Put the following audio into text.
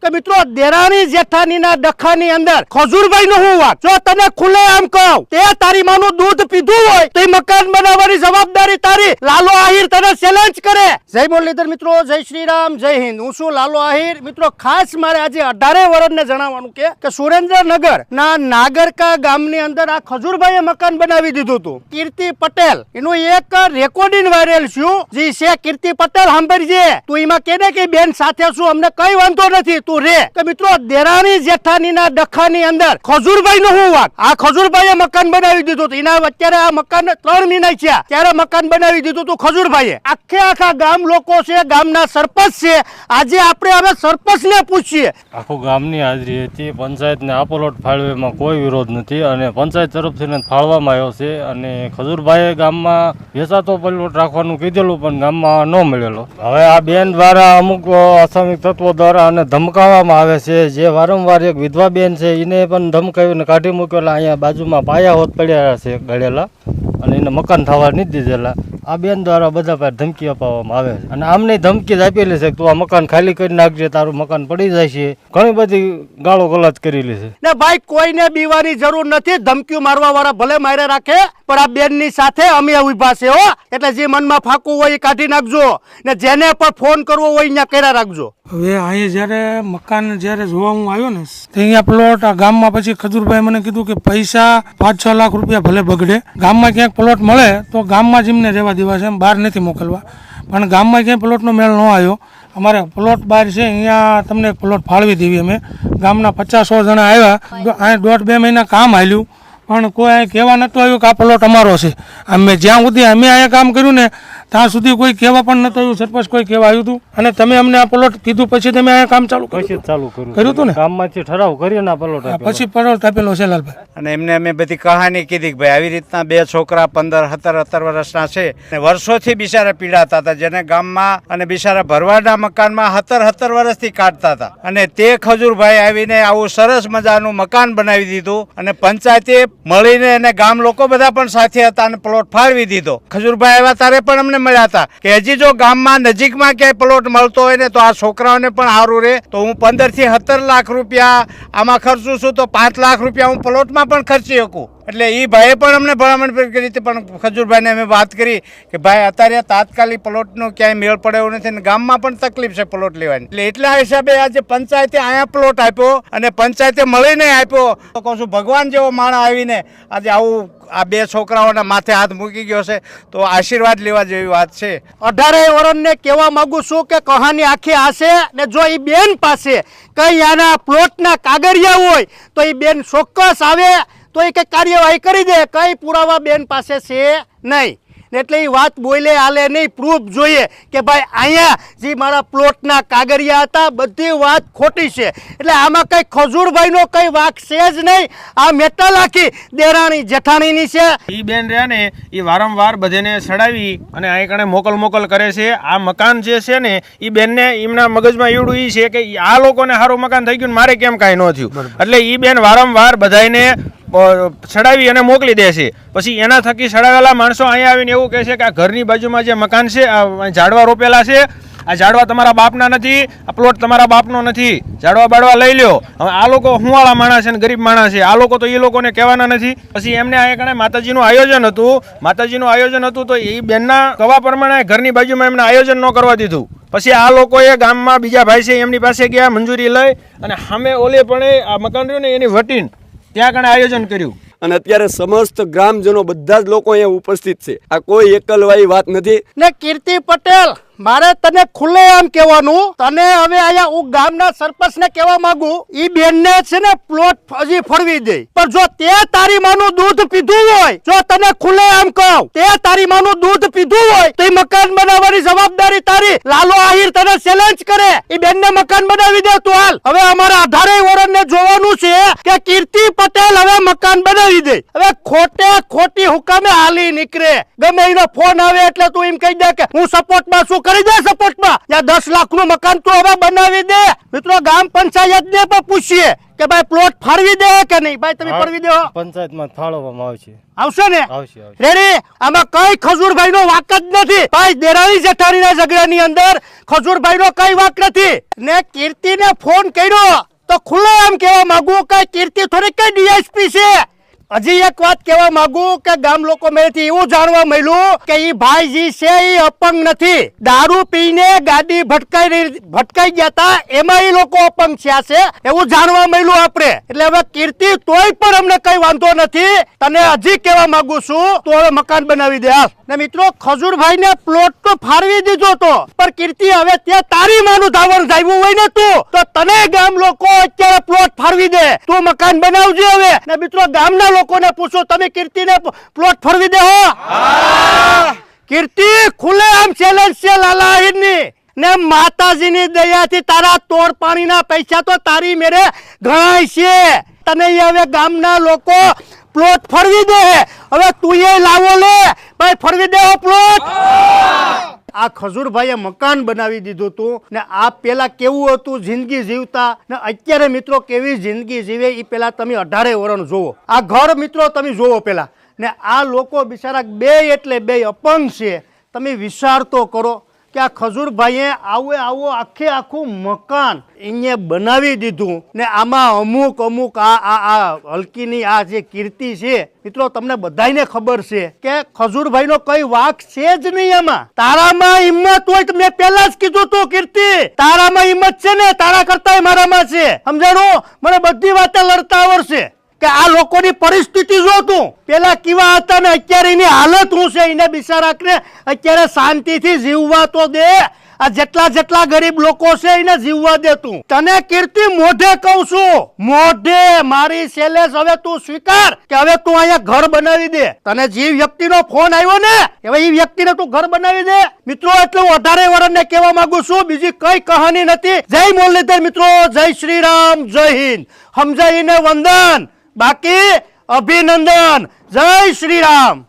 કે મિત્રો દેરાણી જેઠાણીના ડખાની અંદર ખજૂરભાઈ નો હું વાત જો તને ખુલ્લે આમ કહું તે તારી માનું દૂધ પીધું હોય તો મકાન બનાવવાની જવાબદારી તારી। લાલો આહિર તને ચેલેન્જ કરે। જય મુરલીધર મિત્રો, જય શ્રી રામ, જય હિન્દ। હું છું લાલો આહિર। મિત્રો ખાસ મારે આજે 18 વર્ષને જણાવવાનું કે સુરેન્દ્રનગર ના નાગરકા ગામની અંદર આ ખજૂરભાઈએ મકાન બનાવી દીધું હતું। કીર્તિ પટેલ એનું એક રેકોર્ડિંગ વાયરલ થયું જે છે કીર્તિ પટેલ સાંભળજે તું એમાં કેને કે બેન સાથે છું અમને કઈ વાંધો નથી તું રે। કે મિત્રો દેરાણી જેઠાણીના ડખાની અંદર ખજૂરભાઈ નું હું વાત આ ખજૂરભાઈએ મકાન બનાવી દીધું હતું। એના અત્યારે આ મકાન 3 મહિના થયા ત્યારે મકાન બનાવી દીધું હતું ખજૂરભાઈએ। આખા ગામ લોકો છે, ગામના સરપંચ છે। આજે આપણે હવે સરપંચને પૂછીએ। આખું ગામની હાજરી હતી। પંચાયતને આ પ્લોટ ફાળવેમાં કોઈ વિરોધ નથી અને પંચાયત તરફથી ફાળવામાં આવ્યો છે અને ખજૂરભાઈએ ગામમાં વેચાતો પ્લોટ રાખવાનું કીધેલું પણ ગામમાં ન મળેલો। હવે આ બેન દ્વારા અમુક અસામિક તત્વો દ્વારા અને ધમકાવવામાં આવે છે। જે વારંવાર એક વિધવા બેન છે એને પણ ધમકાવીને કાઢી મૂકેલા। અહીંયા બાજુમાં પાયા હોત પડ્યા છે ગળેલા અને એને મકાન થવા નથી દીધેલા। આ બેન દ્વારા બધા પાસે ધમકી અપાવવામાં આવે છે અને આમને ધમકી જ આપેલી છે કે તું આ મકાન ખાલી કરી નાખજે, તારું મકાન પડી જાય છે। ઘણી બધી ગાળો ગલાજ કરેલી છે ને ભાઈ કોઈને બીવાની જરૂર નથી। ધમકીઓ મારવા વાળા ભલે મારે રાખે પણ આ બેન ની સાથે અમે ઉભા છે હો। એટલે જે મનમાં ફાકું હોય એ કાઢી નાખજો ને જેને પણ ફોન કરવો હોય અહીંયા કર્યા રાખજો। હવે અહીંયા જ્યારે મકાન જ્યારે જોવા હું આવ્યો ને તો અહીંયા પ્લોટ આ ગામમાં પછી ખજૂરભાઈ મને કીધું કે પૈસા 5-6 લાખ રૂપિયા ભલે બગડે, ગામમાં ક્યાંક પ્લોટ મળે તો ગામમાં જ એમને રહેવા દેવા છે, બહાર નથી મોકલવા। પણ ગામમાં ક્યાંય પ્લોટનો મેળ ન આવ્યો। અમારે પ્લોટ બહાર છે, અહીંયા તમને પ્લોટ ફાળવી દેવી અમે। ગામના 50-100 જણા આવ્યા, અહીંયા 1.5-2 મહિના કામ હાલ્યું પણ કોઈ અહીં કહેવા નહોતું આવ્યું કે આ પ્લોટ અમારો છે। અમે જ્યાં સુધી અમે અહીંયા કામ કર્યું ને ત્યાં સુધી કોઈ કહેવા પણ નહોતું આવ્યું। સરપંચ કોઈ કહેવા આવ્યું હતું અને તમે અમને આ પ્લોટ કીધું પછી તમે અહીંયા કામ ચાલુ કર્યું હતું ને? ગામમાંથી ઠરાવ કરીને આ પ્લોટ પછી પ્લોટ આપેલો છે લાલભાઈ। અને એમને અમે બધી કહાની કીધી કે ભાઈ આવી રીતના 2 છોકરા 15-17 વર્ષના છે અને વર્ષોથી બિચારા પીડાતા હતા, જેને ગામમાં અને બિચારા ભરવાડના મકાનમાં 17 વર્ષથી કાઢતા હતા અને તે ખજૂરભાઈ આવીને આવું સરસ મજાનું મકાન બનાવી દીધું અને પંચાયતે મળીને અને ગામ લોકો બધા પણ સાથે હતા અને પ્લોટ ફાળવી દીધો। ખજૂરભાઈ આવ્યા ત્યારે પણ અમને મળ્યા હતા કે હજી જો ગામમાં નજીકમાં ક્યાંય પ્લોટ મળતો હોય ને તો આ છોકરાઓને પણ સારું રહે તો હું 15 થી 17 લાખ રૂપિયા આમાં ખર્ચું છું તો 5 લાખ રૂપિયા હું પ્લોટમાં પણ ખર્ચી શકું। એટલે એ ભાઈએ પણ અમને ભલામણ કરી હતી પણ ખજૂરભાઈને અમે વાત કરી કે ભાઈ અત્યારે તાત્કાલિક પ્લોટનો ક્યાંય મેળ પડે એવું નથી અને ગામમાં પણ તકલીફ છે પ્લોટ લેવાની। એટલે એટલા હિસાબે આજે પંચાયતે અહીંયા પ્લોટ આપ્યો અને પંચાયતે મળીને આપ્યો તો કહું છું ભગવાન જેવો માણસ આવીને આજે આવું આ 2 છોકરાઓના માથે હાથ મૂકી ગયો છે તો આશીર્વાદ લેવા જેવી વાત છે। 18 વર્ષને કહેવા માંગુ છું કે કહાની આખી આશે ને જો એ બેન પાસે કઈ આના પ્લોટના કાગળિયા હોય તો એ બેન ચોક્કસ આવે તો એ કઈ કાર્યવાહી કરી દે। કઈ પુરાવા બેન પાસે છે નહીં એટલે એ વાત બોલે હાલે નહીં, પ્રૂફ જોઈએ કે ભાઈ અહીંયા જે મારા પ્લોટના કાગળિયા હતા બધી વાત ખોટી છે। એટલે આમાં કઈ ખજૂરભાઈનો કઈ વાક છે જ નહીં। આ મેટલ આખી દેરાણી જેઠાણીની છે। ઈ બેન રહ્યા ને એ વારંવાર બધાને સડાવી અને અહીં કણે મોકલ કરે છે। આ મકાન જે છે ને એ બેનને એમના મગજમાં એવડું એ છે કે આ લોકોને સારું મકાન થઈ ગયું મારે કેમ કાંઈ ન થયું। એટલે એ બેન વારંવાર બધાને સડાવી અને મોકલી દે છે। પછી એના થકી સડાવેલા માણસો અહીંયા આવીને એવું કહે છે કે આ ઘરની બાજુમાં જે મકાન છે આ ઝાડવા રોપેલા છે, આ ઝાડવા તમારા બાપના નથી, આ પ્લોટ તમારા બાપનો નથી, ઝાડવા બાડવા લઈ લ્યો। હવે આ લોકો હુંવાળા માણસ છે ને ગરીબ માણસ છે, આ લોકો તો એ લોકોને કહેવાના નથી। પછી એમને અહીંયા કણે માતાજીનું આયોજન હતું તો એ બેનના કવા પ્રમાણે ઘરની બાજુમાં એમને આયોજન ન કરવા દીધું। પછી આ લોકોએ ગામમાં બીજા ભાઈ છે એમની પાસે ગયા મંજૂરી લઈ અને સામે ઓલે પણ આ મકાન રહ્યું ને એની વટીને ત્યાં કણે આયોજન કર્યું અને અત્યારે સમસ્ત ગ્રામજનો બધા જ લોકો અહીંયા ઉપસ્થિત છે। આ કોઈ એકલવાઈ વાત નથી ને કીર્તિ પટેલ મારે તને ખુલ્લે આમ કહેવાનું તને હવે અહીંયા હું ગામના સરપંચને કહેવા માંગુ ઈ બેનને છે ને પ્લોટ હજી ફળવી દે પણ જો તે તારી માનું દૂધ પીધું હોય, જો તને ખુલ્લે આમ કહું તે તારી માનું દૂધ પીધું હોય તો મકાન બનાવવાની જવાબદારી તારી। લાલો આહિર તને ચેલેન્જ કરે ઈ બેનને મકાન બનાવી દે તું હાલ। હવે અમારા 18 વર્ષને જોવાનું છે કે કીર્તિ પટેલ હવે મકાન બનાવી દે। હવે ખોટી હુકામે હાલી નીકળે, ગમે એનો ફોન આવે એટલે તું એમ કહી દે કે હું સપોર્ટમાં છું કરી દે સપોર્ટમાં. ત્યાં 10 લાખનું મકાન તું હવે બનાવી દે. મિત્રો ગ્રામ પંચાયતને પણ પૂછીએ કે ભાઈ પ્લોટ ફાળવી દે કે નહીં. ભાઈ તમે ફાળવી દો. પંચાયતમાં ફાળવવામાં આવશે. આવશે ને? આવશે. રેડી. આમાં કઈ ખજૂરભાઈ નો વાક જ નથી. ભાઈ દેરાણી જેઠાણીના ઝઘડાની અંદર ખજૂરભાઈ નો કઈ વાક નથી. ને કીર્તિને ફોન કર્યો તો ખુલ્લે એમ કહેવા માંગુ કે કીર્તિ થોડી કઈ ડીએસપી છે. હજી એક વાત કહેવા માંગુ કે ગામ લોકો મેથી એવું જાણવા મળ્યું કે ઈ ભાઈજી છે ઈ અપંગ નથી. દારૂ પીને ગાડી ભટકાઈ ગયા હતા એમાં ઈ લોકો અપંગ થયા છે એવું જાણવા મળ્યું આપણે. એટલે હવે કીર્તિ તોય પણ અમને કઈ વાંધો નથી. તને હજી કહેવા માંગુ છું તો હવે મકાન બનાવી દે હાલ. ને મિત્રો ખજૂરભાઈ ને પ્લોટ તો ફાળવી દીધો તો પણ કીર્તિ હવે ત્યાં તારી માનું ધાવણ જાવ્યું હોય ને તું તો તને ગામ લોકો અત્યારે પ્લોટ ફાળવી દે. તું મકાન બનાવજે હવે. ને મિત્રો ગામના લોકોને પૂછો તમે કીર્તિને પ્લોટ ફાળવી દે હો. કીર્તિ ખુલે આમ ચેલેન્જ છે લાલા આહિરની. ને માતાજીની દયાથી તારા તોડ પાણીના પૈસા તો તારી મેરે ગણાય છે. તને હવે ગામના લોકો પ્લોટ ફરવી દે. હવે તું એ લાવો લે ભાઈ ફરવી દે પ્લોટ. આ ખજૂરભાઈએ મકાન બનાવી દીધું તું ને આ પેલા કેવું હતું જિંદગી જીવતા ને અત્યારે મિત્રો કેવી જિંદગી જીવે એ પેલા તમે 18 વર્ષ જોવો. આ ઘર મિત્રો તમે જોવો પેલા. ને આ લોકો બિચારા બે એટલે બે અપંગ છે. તમે વિચાર તો કરો કે આ ખજૂરભાઈએ આવો આખું મકાન એને બનાવી દીધું ને આમાં અમુક આ હલકીની આ જે કીર્તિ છે મિત્રો તમને બધાને ખબર છે કે ખજૂરભાઈનો કઈ વાક છે જ નહીં. આમાં તારામાં હિંમત હોય તો મેં પહેલા જ કીધું તું કીર્તિ તારામાં હિંમત છે ને તારા કરતા મારામાં છે. સમજાણું? મને બધી વાતે લડતા આવડશે કે આ લોકોની પરિસ્થિતિ જો તું પેલા કેવા હતા ને અત્યારે એની હાલત શું છે. એને બિચારાને અત્યારે શાંતિથી જીવવા તો દે. આ જેટલા ગરીબ લોકો છે એને જીવવા દે તું. તને કીર્તિ મોઢે કહું છું મોઢે મારી સેલેસ હવે તું સ્વીકાર કે હવે તું અહીંયા ઘર બનાવી દે. તને જે વ્યક્તિનો ફોન આવ્યો ને હવે એ વ્યક્તિને તું ઘર બનાવી દે. મિત્રો એટલે હું 18 વર્ષને કહેવા માંગુ છું બીજી કઈ કહાની નથી. જય મુરલીધર મિત્રો. જય શ્રી રામ. જય હિન્દ. સમજાઈને વંદન બાકી અભિનંદન. જય શ્રી રામ.